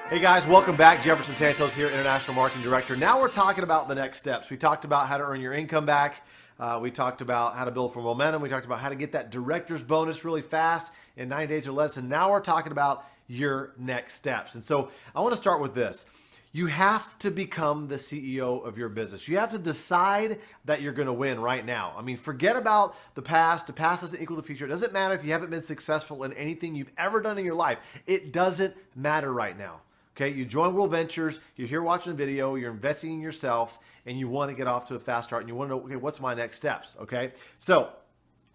Hey guys, welcome back. Jefferson Santos here, International Marketing Director. Now we're talking about the next steps. We talked about how to earn your income back. We talked about how to build for momentum. We talked about how to get that director's bonus really fast in 9 days or less. And now we're talking about your next steps. And so I want to start with this. You have to become the CEO of your business. You have to decide that you're going to win right now. I mean, forget about the past. The past doesn't equal the future. It doesn't matter if you haven't been successful in anything you've ever done in your life. It doesn't matter right now. Okay, you join World Ventures, you're here watching a video, you're investing in yourself, and you want to get off to a fast start, and you want to know, okay, what's my next steps, okay? So,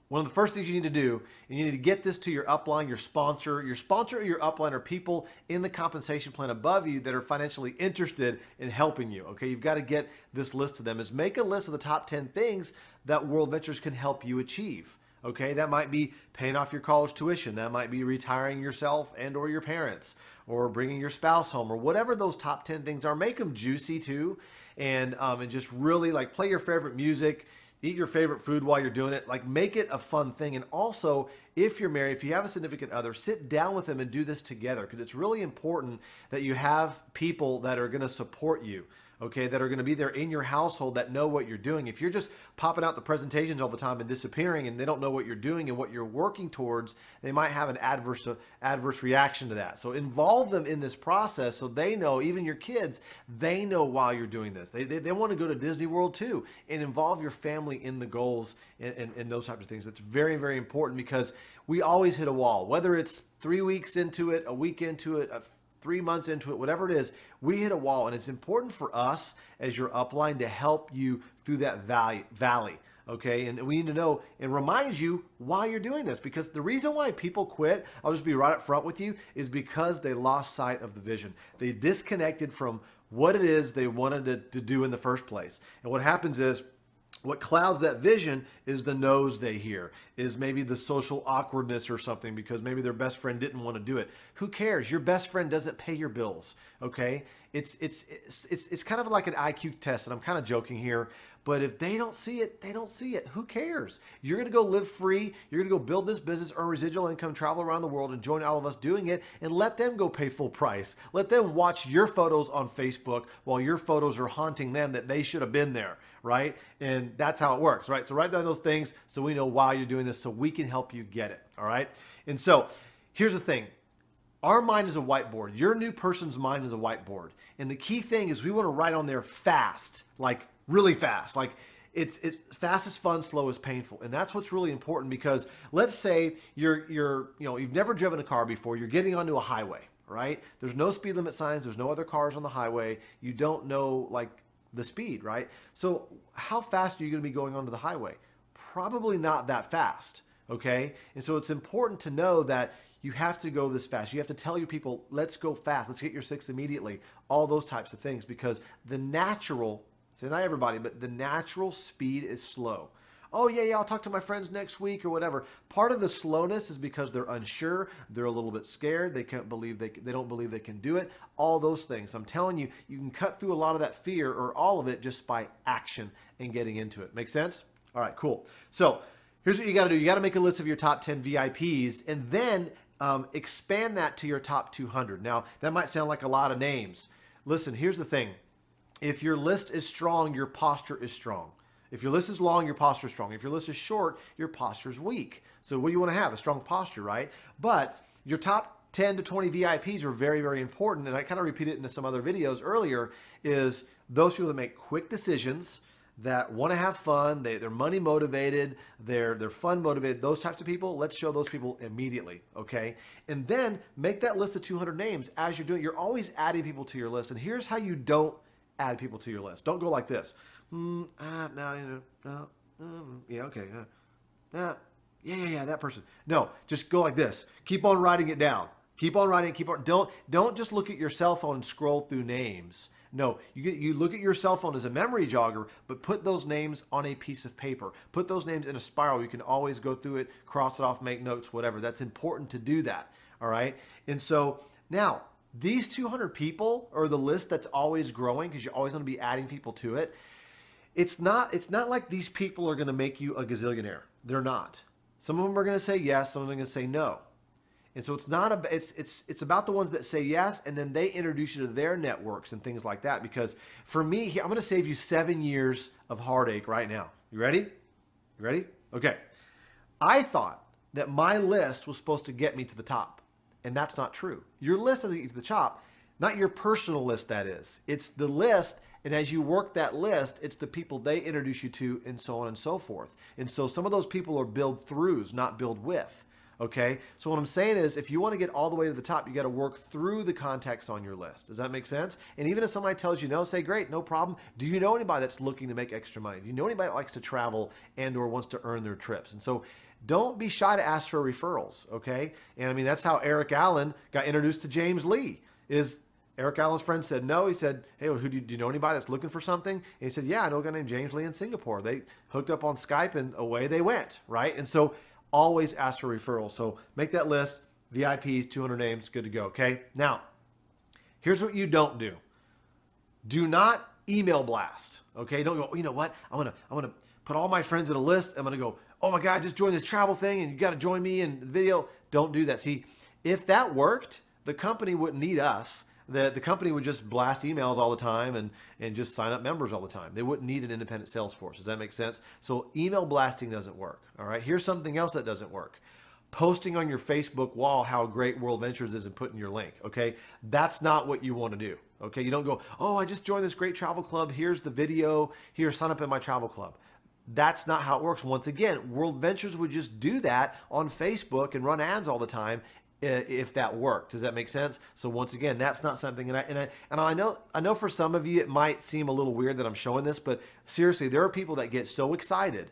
one of the first things you need to do, and you need to get this to your upline, your sponsor or your upline are people in the compensation plan above you that are financially interested in helping you, okay? You've got to get this list to them, is make a list of the top 10 things that World Ventures can help you achieve. Okay, that might be paying off your college tuition. That might be retiring yourself and or your parents, or bringing your spouse home, or whatever those top 10 things are. Make them juicy too, and just really like play your favorite music, eat your favorite food while you're doing it. Like make it a fun thing. And also, if you're married, if you have a significant other, sit down with them and do this together, because it's really important that you have people that are going to support you. Okay, that are going to be there in your household that know what you're doing. If you're just popping out the presentations all the time and disappearing and they don't know what you're doing and what you're working towards, they might have an adverse reaction to that. So involve them in this process so they know, even your kids, they know why you're doing this. They want to go to Disney World too, and involve your family in the goals and those types of things. It's very, very important, because we always hit a wall, whether it's 3 weeks into it, a week into it, 3 months into it, whatever it is, we hit a wall, and it's important for us as your upline to help you through that valley, okay? And we need to know and remind you why you're doing this, because the reason why people quit, I'll just be right up front with you, is because they lost sight of the vision. They disconnected from what it is they wanted to do in the first place. And what happens is, what clouds that vision is the no's they hear, is maybe the social awkwardness or something, because maybe their best friend didn't want to do it. Who cares? Your best friend doesn't pay your bills, okay? It's kind of like an IQ test, and I'm kind of joking here, but if they don't see it, they don't see it. Who cares? You're going to go live free. You're going to go build this business, earn residual income, travel around the world, and join all of us doing it, and let them go pay full price. Let them watch your photos on Facebook while your photos are haunting them that they should have been there, right? And that's how it works, right? So write down those things so we know why you're doing this, so we can help you get it, all right? And so here's the thing. Our mind is a whiteboard. Your new person's mind is a whiteboard. And the key thing is we want to write on there fast, like really fast. Like it's fast is fun, slow is painful. And that's what's really important, because let's say you've never driven a car before. You're getting onto a highway, right? There's no speed limit signs. There's no other cars on the highway. You don't know like the speed, right? So how fast are you going to be going onto the highway? Probably not that fast, okay? And so it's important to know that you have to go this fast. You have to tell your people, let's go fast. Let's get your six immediately. All those types of things, because the natural, so not everybody, but the natural speed is slow. Oh, yeah, I'll talk to my friends next week or whatever. Part of the slowness is because they're unsure. They're a little bit scared. They don't believe they can do it. All those things. I'm telling you, you can cut through a lot of that fear, or all of it, just by action and getting into it. Make sense? All right, cool. So here's what you got to do. You got to make a list of your top 10 VIPs, and then expand that to your top 200. Now, that might sound like a lot of names. Listen, here's the thing. If your list is strong, your posture is strong. If your list is long, your posture is strong. If your list is short, your posture is weak. So what do you want to have? A strong posture, right? But your top 10 to 20 VIPs are very, very important. And I kind of repeated it in some other videos earlier, is those people that make quick decisions, that want to have fun, they're money motivated, they're fun motivated, those types of people. Let's show those people immediately, okay? And then make that list of 200 names. As you're doing, you're always adding people to your list. And here's how you don't add people to your list. Don't go like this. Yeah, okay. Yeah, that person. No, just go like this. Keep on writing it down. Keep on writing. Don't just look at your cell phone and scroll through names. No, you look at your cell phone as a memory jogger, but put those names on a piece of paper. Put those names in a spiral. You can always go through it, cross it off, make notes, whatever. That's important to do that, all right? And so now, these 200 people are the list that's always growing, because you're always going to be adding people to it. It's not like these people are going to make you a gazillionaire. They're not. Some of them are going to say yes, some of them are going to say no. And so it's not a, it's about the ones that say yes, and then they introduce you to their networks and things like that. Because for me, I'm going to save you 7 years of heartache right now. You ready? You ready? Okay. I thought that my list was supposed to get me to the top, and that's not true. Your list doesn't get you to the top, not your personal list, that is. It's the list, and as you work that list, it's the people they introduce you to, and so on and so forth. And so some of those people are build throughs, not build with. Okay, so what I'm saying is, if you want to get all the way to the top, you got to work through the contacts on your list. Does that make sense? And even if somebody tells you no, say, great, no problem. Do you know anybody that's looking to make extra money? Do you know anybody that likes to travel and or wants to earn their trips? And so don't be shy to ask for referrals, okay? And I mean, that's how Eric Allen got introduced to James Lee. Is Eric Allen's friend said no. He said, hey, well, do you know anybody that's looking for something? And he said, yeah, I know a guy named James Lee in Singapore. They hooked up on Skype and away they went, right? And so always ask for referrals. So make that list, VIPs, 200 names, good to go, okay? Now, here's what you don't do. Do not email blast, okay? Don't go, oh, you know what? I'm gonna put all my friends in a list. I'm gonna go, oh my God, I just joined this travel thing and you got to join me in the video. Don't do that. See, if that worked, the company wouldn't need us. The company would just blast emails all the time and just sign up members all the time. They wouldn't need an independent sales force. Does that make sense? So email blasting doesn't work. All right. Here's something else that doesn't work. Posting on your Facebook wall how great World Ventures is and putting your link. Okay. That's not what you want to do. Okay. You don't go, oh, I just joined this great travel club. Here's the video. Here, sign up in my travel club. That's not how it works. Once again, World Ventures would just do that on Facebook and run ads all the time if that worked. Does that make sense? So once again, that's not something, and I know for some of you it might seem a little weird that I'm showing this, but seriously, there are people that get so excited.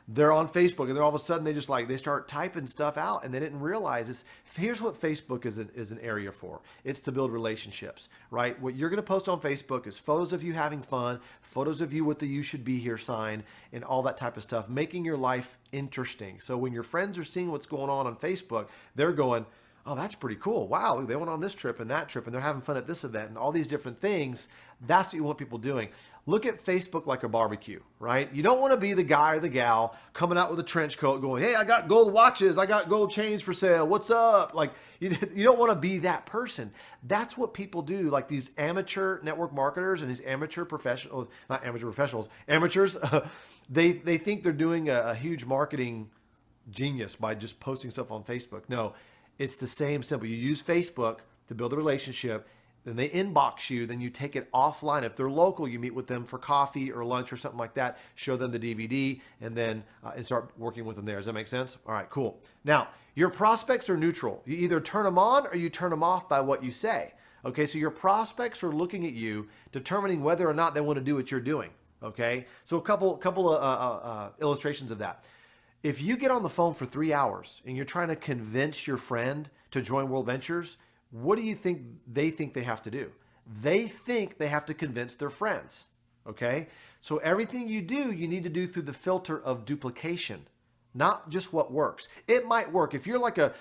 They're on Facebook and then all of a sudden they start typing stuff out and they didn't realize this. Here's what Facebook is an area for. It's to build relationships, right? What you're going to post on Facebook is photos of you having fun, photos of you with the "you should be here" sign, and all that type of stuff, making your life interesting. So when your friends are seeing what's going on Facebook, they're going, oh, that's pretty cool. Wow, they went on this trip and that trip, and they're having fun at this event and all these different things. That's what you want people doing. Look at Facebook like a barbecue, right? You don't want to be the guy or the gal coming out with a trench coat going, hey, I got gold watches, I got gold chains for sale, what's up? Like, you don't want to be that person. That's what people do, like these amateur network marketers and these amateur professionals, not amateur professionals, amateurs, they think they're doing a huge marketing genius by just posting stuff on Facebook. No. It's the same simple. You use Facebook to build a relationship, then they inbox you, then you take it offline. If they're local, you meet with them for coffee or lunch or something like that, show them the DVD, and then and start working with them there. Does that make sense? All right, cool. Now, your prospects are neutral. You either turn them on or you turn them off by what you say. Okay, so your prospects are looking at you, determining whether or not they want to do what you're doing. Okay, so a couple illustrations of that. If you get on the phone for 3 hours and you're trying to convince your friend to join World Ventures, what do you think they have to do? They think they have to convince their friends. Okay? So everything you do, you need to do through the filter of duplication, not just what works. It might work. If you're like a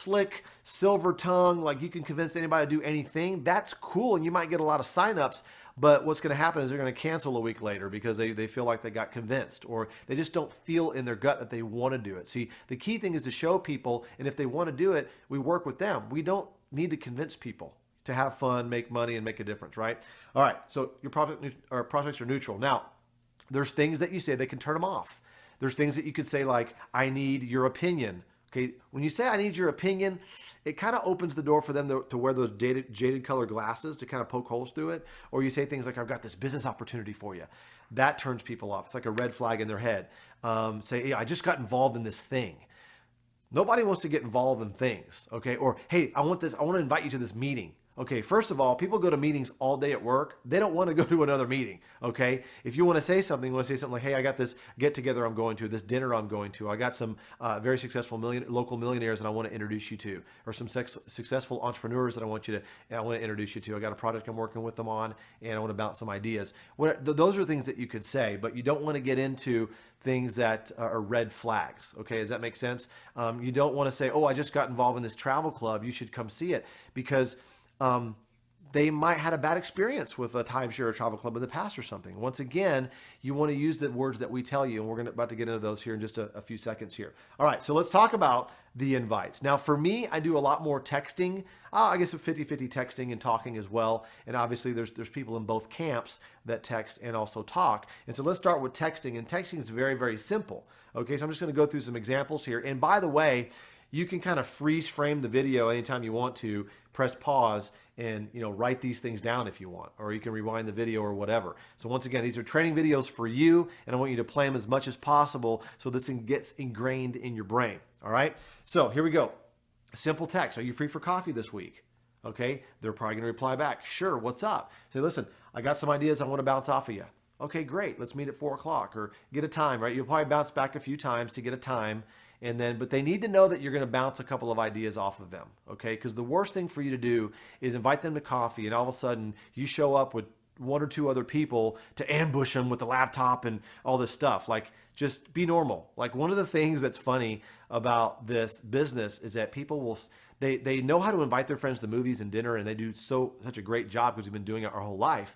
slick, silver tongue, like you can convince anybody to do anything, that's cool and you might get a lot of signups. But what's going to happen is they're going to cancel a week later because they feel like they got convinced, or they just don't feel in their gut that they want to do it. See, the key thing is to show people, and if they want to do it, we work with them. We don't need to convince people to have fun, make money, and make a difference, right? All right, so your prospects are neutral. Now, there's things that you say, they can turn them off. There's things that you could say like, I need your opinion. Okay, when you say I need your opinion, it kind of opens the door for them to wear those jaded color glasses to kind of poke holes through it. Or you say things like, I've got this business opportunity for you. That turns people off. It's like a red flag in their head. Say, hey, I just got involved in this thing. Nobody wants to get involved in things, okay? Or, hey, I want to invite you to this meeting. Okay, first of all, people go to meetings all day at work. They don't want to go to another meeting, okay? If you want to say something, you want to say something like, hey, I got this get-together I'm going to, this dinner I'm going to. I got some very successful local millionaires that I want to introduce you to, or some successful entrepreneurs that I want to introduce you to. I got a project I'm working with them on, and I want to bounce some ideas. Those are things that you could say, but you don't want to get into things that are red flags, okay? Does that make sense? You don't want to say, oh, I just got involved in this travel club. You should come see it, because they might have had a bad experience with a timeshare or travel club in the past or something. Once again, you want to use the words that we tell you, and we're about to get into those here in just a few seconds here. All right, so let's talk about the invites. Now, for me, I do a lot more texting. I guess a 50-50 texting and talking as well. And obviously, there's people in both camps that text and also talk. And so let's start with texting. And texting is very, very simple. Okay, so I'm just going to go through some examples here. And by the way, you can kind of freeze frame the video anytime you want to, press pause, and write these things down if you want, or you can rewind the video or whatever. So once again, these are training videos for you, and I want you to play them as much as possible so this thing gets ingrained in your brain. All right? So here we go. Simple text. Are you free for coffee this week? Okay, they're probably going to reply back, sure, what's up? Say, listen, I got some ideas I want to bounce off of you. Okay, great, let's meet at 4 o'clock, or get a time, right? You'll probably bounce back a few times to get a time. But they need to know that you're going to bounce a couple of ideas off of them, okay? Because the worst thing for you to do is invite them to coffee, and all of a sudden you show up with 1 or 2 other people to ambush them with the laptop and all this stuff. Like, just be normal. Like, one of the things that's funny about this business is that people will, they know how to invite their friends to movies and dinner, and they do such a great job because we've been doing it our whole life.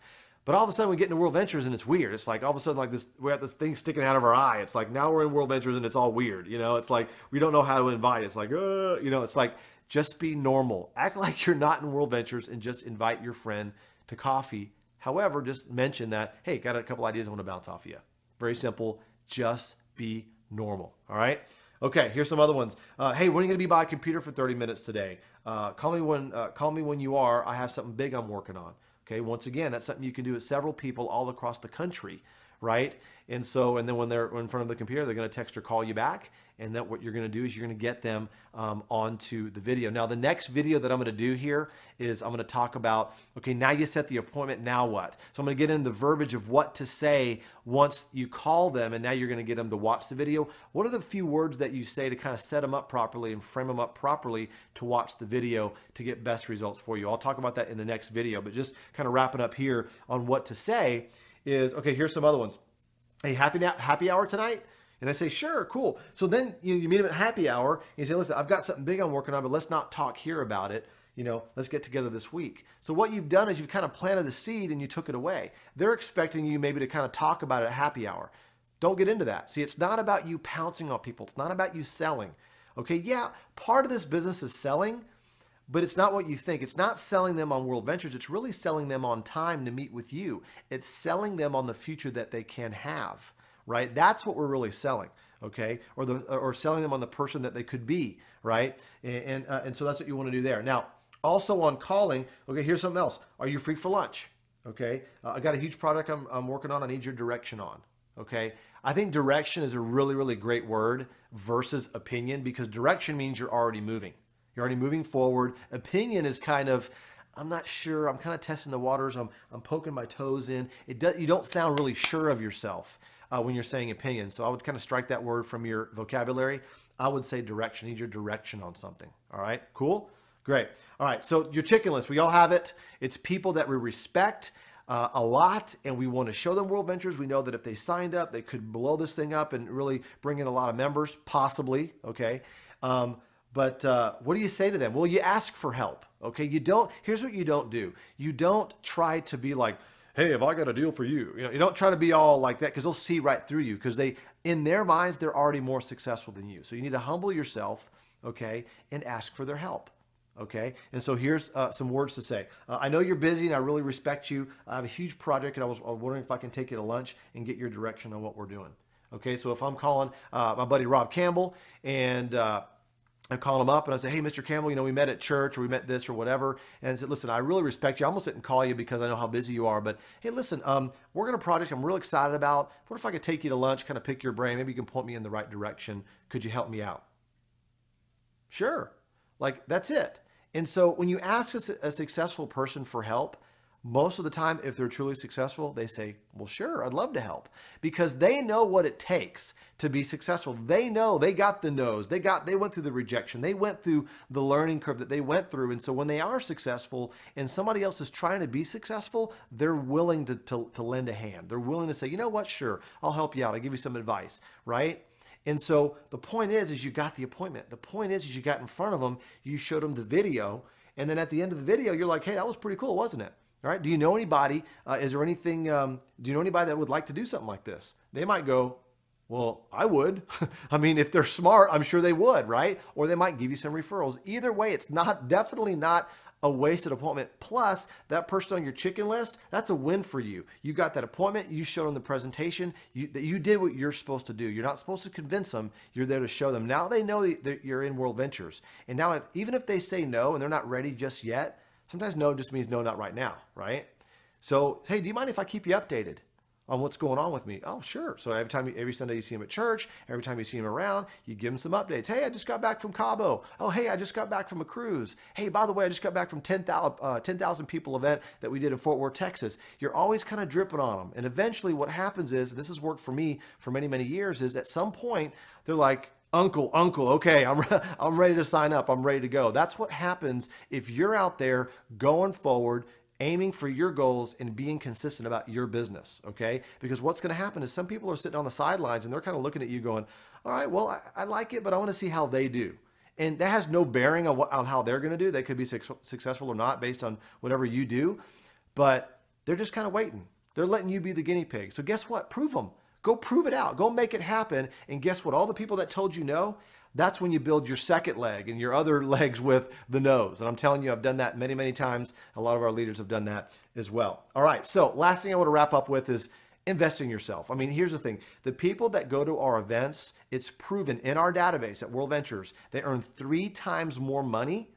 But all of a sudden we get into WorldVentures and it's weird. It's like all of a sudden like this, we have this thing sticking out of our eye. It's like now we're in WorldVentures and it's all weird. It's like we don't know how to invite. It's like, it's like just be normal. Act like you're not in WorldVentures and just invite your friend to coffee. However, just mention that, hey, got a couple ideas I want to bounce off of you. Very simple. Just be normal. All right? Okay, here's some other ones. Hey, when are you going to be by a computer for 30 minutes today? Call me when you are. I have something big I'm working on. Okay, once again, that's something you can do with several people all across the country, right? And then when they're in front of the computer, they're going to text or call you back. And then what you're going to do is you're going to get them onto the video. Now, the next video that I'm going to do here is I'm going to talk about, okay, now you set the appointment, now what? So I'm going to get into the verbiage of what to say once you call them, and now you're going to get them to watch the video. What are the few words that you say to kind of set them up properly and frame them up properly to watch the video to get best results for you? I'll talk about that in the next video, but just kind of wrapping up here on what to say is, okay, here's some other ones. Hey, happy hour tonight? And they say, sure, cool. So then you meet them at happy hour, and you say, listen, I've got something big I'm working on, but let's not talk here about it. Let's get together this week. So what you've done is you've kind of planted a seed and you took it away. They're expecting you maybe to kind of talk about it at happy hour. Don't get into that. See, it's not about you pouncing on people. It's not about you selling. Okay, yeah, part of this business is selling, but it's not what you think. It's not selling them on WorldVentures. It's really selling them on time to meet with you. It's selling them on the future that they can have. Right? That's what we're really selling, okay? Or selling them on the person that they could be, right? And so that's what you want to do there. Now, also on calling, okay, here's something else. Are you free for lunch? Okay? I got a huge project I'm working on. I need your direction on, okay? I think direction is a really, really great word versus opinion, because direction means you're already moving. You're already moving forward. Opinion is kind of, I'm not sure. I'm kind of testing the waters. I'm poking my toes in. You don't sound really sure of yourself when you're saying opinion. So I would kind of strike that word from your vocabulary. I would say direction. Need your direction on something. All right? Cool? Great. All right. So your chicken list, we all have it. It's people that we respect a lot, and we want to show them WorldVentures. We know that if they signed up, they could blow this thing up and really bring in a lot of members, possibly. Okay? But what do you say to them? Well, you ask for help. Okay? Here's what you don't do. You don't try to be like, hey, have I got a deal for you? You don't try to be all like that, because they'll see right through you, because in their minds, they're already more successful than you. So you need to humble yourself, okay, and ask for their help, okay? And so here's some words to say. I know you're busy, and I really respect you. I have a huge project, and I was wondering if I can take you to lunch and get your direction on what we're doing. Okay, so if I'm calling my buddy Rob Campbell, and I call him up and I say, hey, Mr. Campbell, we met at church, or we met this or whatever. And I said, listen, I really respect you. I almost didn't call you because I know how busy you are. But, hey, listen, we're going to a project I'm real excited about. What if I could take you to lunch, kind of pick your brain? Maybe you can point me in the right direction. Could you help me out? Sure. Like, that's it. And so when you ask a successful person for help, most of the time, if they're truly successful, they say, well, sure, I'd love to help, because they know what it takes to be successful. They know, they got the no's, they went through the rejection, they went through the learning curve that they went through. And so when they are successful and somebody else is trying to be successful, they're willing to lend a hand. They're willing to say, you know what, sure, I'll help you out. I'll give you some advice, right? And so the point is you got the appointment. The point is you got in front of them, you showed them the video, And then at the end of the video, you're like, hey, that was pretty cool, wasn't it? All right. Do you know anybody? Is there anything? Do you know anybody that would like to do something like this? They might go, well, I would. I mean, if they're smart, I'm sure they would, right? Or they might give you some referrals. Either way, it's definitely not a wasted appointment. Plus, that person on your chicken list, that's a win for you. You got that appointment. You showed them the presentation. That you did what you're supposed to do. You're not supposed to convince them. You're there to show them. Now they know that you're in World Ventures. And now, even if they say no and they're not ready just yet, sometimes no just means no, not right now, right? So, hey, do you mind if I keep you updated on what's going on with me? Oh, sure. So every Sunday you see him at church, every time you see him around, you give him some updates. Hey, I just got back from Cabo. Oh, hey, I just got back from a cruise. Hey, by the way, I just got back from 10,000 people event that we did in Fort Worth, Texas. You're always kind of dripping on them. And eventually what happens is, and this has worked for me for many, many years, is at some point they're like, Uncle, okay, I'm ready to sign up. I'm ready to go. That's what happens if you're out there going forward, aiming for your goals and being consistent about your business, okay? Because what's going to happen is some people are sitting on the sidelines and they're kind of looking at you going, all right, well, I like it, but I want to see how they do. And that has no bearing on how they're going to do. They could be successful or not based on whatever you do, but they're just kind of waiting. They're letting you be the guinea pig. So guess what? Prove them. Go prove it out. Go make it happen. And guess what? All the people that told you no, that's when you build your second leg and your other legs with the no's. And I'm telling you, I've done that many, many times. A lot of our leaders have done that as well. All right. So last thing I want to wrap up with is invest in yourself. I mean, here's the thing. The people that go to our events, it's proven in our database at World Ventures, they earn 3 times more money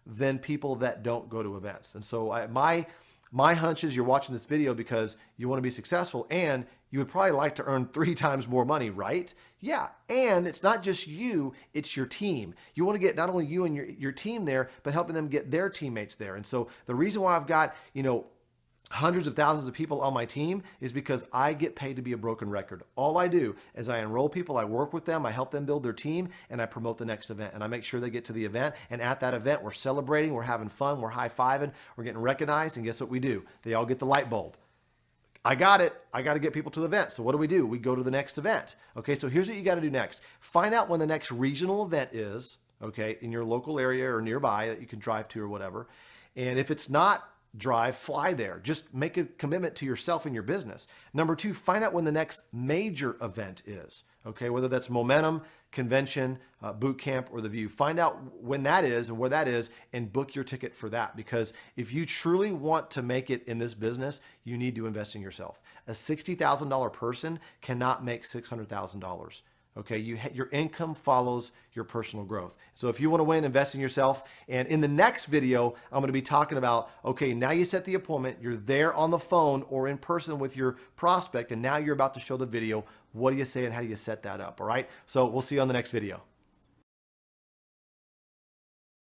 than people that don't go to events. And so my hunch is you're watching this video because you want to be successful and you would probably like to earn 3 times more money, right? Yeah, and it's not just you, it's your team. You want to get not only you and your team there, but helping them get their teammates there. And so the reason why I've got, hundreds of thousands of people on my team is because I get paid to be a broken record. All I do is I enroll people, I work with them, I help them build their team, and I promote the next event. And I make sure they get to the event. And at that event, we're celebrating, we're having fun, we're high-fiving, we're getting recognized, and guess what we do? They all get the light bulb. I got it. I got to get people to the event. So what do? We go to the next event. Okay, so here's what you got to do next. Find out when the next regional event is, okay, in your local area or nearby that you can drive to or whatever. And if it's not fly there. Just make a commitment to yourself and your business. Number 2, find out when the next major event is. Okay, whether that's Momentum, Convention, Boot Camp, or The View. Find out when that is and where that is and book your ticket for that. Because if you truly want to make it in this business, you need to invest in yourself. A $60,000 person cannot make $600,000. Okay, your income follows your personal growth. So if you want to win, invest in yourself. And in the next video, I'm going to be talking about, okay, now you set the appointment, you're there on the phone or in person with your prospect, and now you're about to show the video. What do you say and how do you set that up? All right, so we'll see you on the next video.